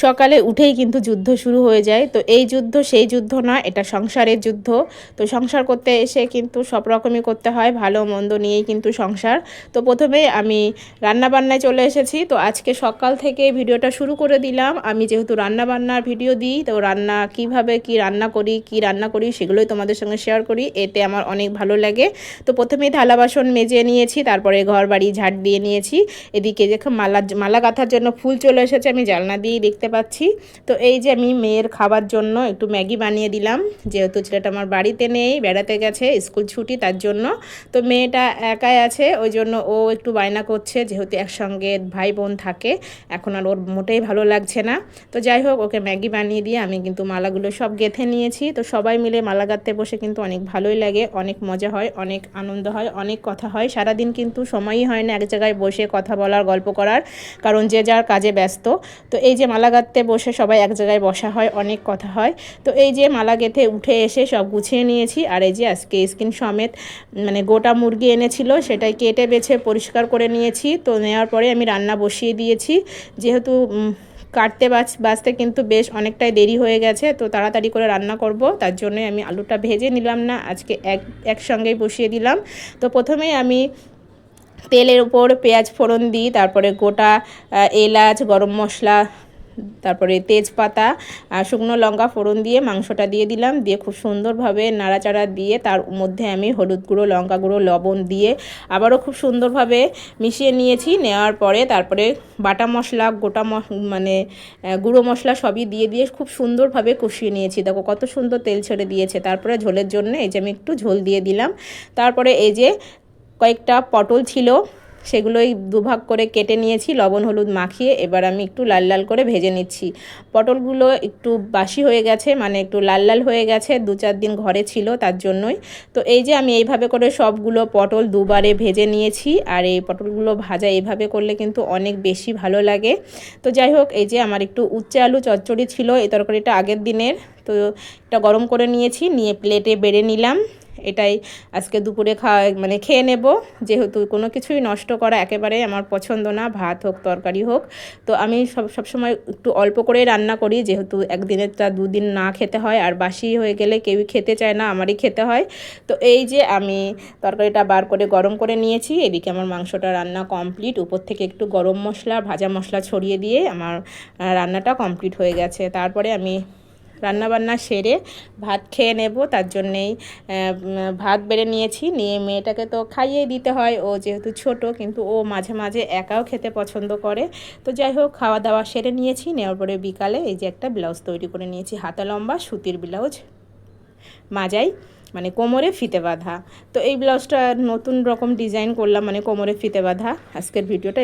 সকালে উঠেই কিন্তু যুদ্ধ শুরু হয়ে যায়। তো এই যুদ্ধ সেই যুদ্ধ না, এটা সংসারের যুদ্ধ। তো সংসার করতে এসে কিন্তু সব রকমই করতে হয়, ভালো মন্দ নিয়েই কিন্তু সংসার। তো প্রথমেই আমি রান্নাবান্নায় চলে এসেছি। তো আজকে সকাল থেকে ভিডিওটা শুরু করে দিলাম। আমি যেহেতু রান্নাবান্নার ভিডিও দিই, তো রান্না কিভাবে কি রান্না করি সেগুলোই তোমাদের সঙ্গে শেয়ার করি, এতে আমার অনেক ভালো লাগে। তো প্রথমেই থালা বাসন মেজে নিয়েছি, তারপরে ঘর বাড়ি ঝাড় দিয়ে নিয়েছি। এদিকে দেখো মালা গাঁথার জন্য ফুল চলে এসেছে, আমি জানলা দিয়েই দেখতে পাচ্ছি। তো এই যে আমি মেয়ের খাবার জন্য একটু ম্যাগি বানিয়ে দিলাম, যেহেতু ছেলেটা আমার বাড়িতে নেই, বেড়াতে গেছে, স্কুল ছুটি, তার জন্য। তো মেয়েটা একাই আছে, ওই জন্য ও একটু বায়না করছে, যেহেতু একসঙ্গে ভাই বোন থাকে, এখন আর ওর মোটেই ভালো লাগছে না। তো যাই হোক, ওকে ম্যাগি বানিয়ে দিয়ে আমি কিন্তু মালাগুলো সব গেঁথে নিয়েছি। তো সবাই মিলে মালা গাঁথতে বসে কিন্তু অনেক ভালোই লাগে, অনেক মজা হয়, অনেক আনন্দ হয়, অনেক কথা হয়। সারাদিন কিন্তু সময়ই হয় না এক জায়গায় বসে কথা বলার, গল্প করার, কারণ যে যার কাজে ব্যস্ত। তো এই যে মালা গাঁথতে বসে সবাই এক জায়গায় বসা হয়, অনেক কথা হয়। তো এই যে মালা গেঁথে উঠে এসে সব গুছিয়ে নিয়েছি। আর এই যে আজকে স্কিন সমেত মানে গোটা মুরগি এনেছিল, সেটাই কেটে বেছে পরিষ্কার করে নিয়েছি। তো নেওয়ার পরে আমি রান্না বসিয়ে দিয়েছি, যেহেতু কাটতে বাঁচতে কিন্তু বেশ অনেকটাই দেরি হয়ে গেছে। তো তাড়াতাড়ি করে রান্না করব, তার জন্যই আমি আলুটা ভেজে নিলাম না, আজকে একসঙ্গেই বসিয়ে দিলাম। তো প্রথমেই আমি তেলের উপর পেঁয়াজ ফোড়ন দিই, তারপরে গোটা এলাচ, গরম মশলা, তারপরে তেজপাতা, শুকনো লঙ্কা ফোড়ন দিয়ে মাংসটা দিয়ে দিলাম, দিয়ে খুব সুন্দরভাবে নাড়াচাড়া দিয়ে তার মধ্যে আমি হলুদ গুঁড়ো, লঙ্কা গুঁড়ো, লবণ দিয়ে আবারও খুব সুন্দরভাবে মিশিয়ে নিয়েছি। নেওয়ার পরে তারপরে বাটা মশলা, মানে গুঁড়ো মশলা সবই দিয়ে খুব সুন্দরভাবে কষিয়ে নিয়েছি। দেখো কত সুন্দর তেল ছেড়ে দিয়েছে। তারপরে ঝোলের জন্য এই যে আমি একটু ঝোল দিয়ে দিলাম। তারপরে এই যে কয়েকটা পটল ছিল, সেগুলোই দুভাগ করে কেটে নিয়েছি লবণ হলুদ মাখিয়ে। এবার আমি একটু লাল লাল করে ভেজে নিচ্ছি। পটলগুলো একটু বাসি হয়ে গেছে, মানে একটু লাল লাল হয়ে গেছে, 2-4 দিন ঘরে ছিল, তার জন্যই। তো এই যে আমি এইভাবে করে সবগুলো পটল দুবারে ভেজে নিয়েছি। আর এই পটলগুলো ভাজা এইভাবে করলে কিন্তু অনেক বেশি ভালো লাগে। তো যাই হোক, এই যে আমার একটু উচ্ছে আলু চচ্চড়ি ছিল, এই তরকারিটা আগের দিনের। তো এটা গরম করে নিয়েছি, নিয়ে প্লেটে বেড়ে নিলাম। এটাই আজকে দুপুরে খেয়ে নেব, যেহেতু কোনো কিছুই নষ্ট করা একেবারে আমার পছন্দ না, ভাত হোক তরকারি হোক। তো আমি সবসময় একটু অল্প করেই রান্না করি, যেহেতু একদিনের তা 2 দিন না খেতে হয়, আর বাসি হয়ে গেলে কেউই খেতে চায় না, আমারই খেতে হয়। তো এই যে আমি তরকারিটা বার করে গরম করে নিয়েছি। এদিকে আমার মাংসটা রান্না কমপ্লিট, উপর থেকে একটু গরম মশলা, ভাজা মশলা ছড়িয়ে দিয়ে আমার রান্নাটা কমপ্লিট হয়ে গেছে। তারপরে আমি রান্নাবান্না সেরে ভাত খেয়ে নেব, তার জন্যেই ভাত বেড়ে নিয়েছি। নিয়ে মেয়েটাকে তো খাইয়ে দিতে হয়, ও যেহেতু ছোট, কিন্তু ও মাঝে মাঝে একাও খেতে পছন্দ করে। তো যাই হোক, খাওয়া দাওয়া সেরে নিয়েছি। নেওয়ার পরে বিকালে এই যে একটা ব্লাউজ তৈরি করে নিয়েছি, হাতা লম্বা সুতির ব্লাউজ, মাজাই মানে কোমরে ফিতে বাঁধা। তো এই ব্লাউজটা নতুন রকম ডিজাইন করলাম, মানে কোমরে ফিতে বাঁধা। আজকের ভিডিওটা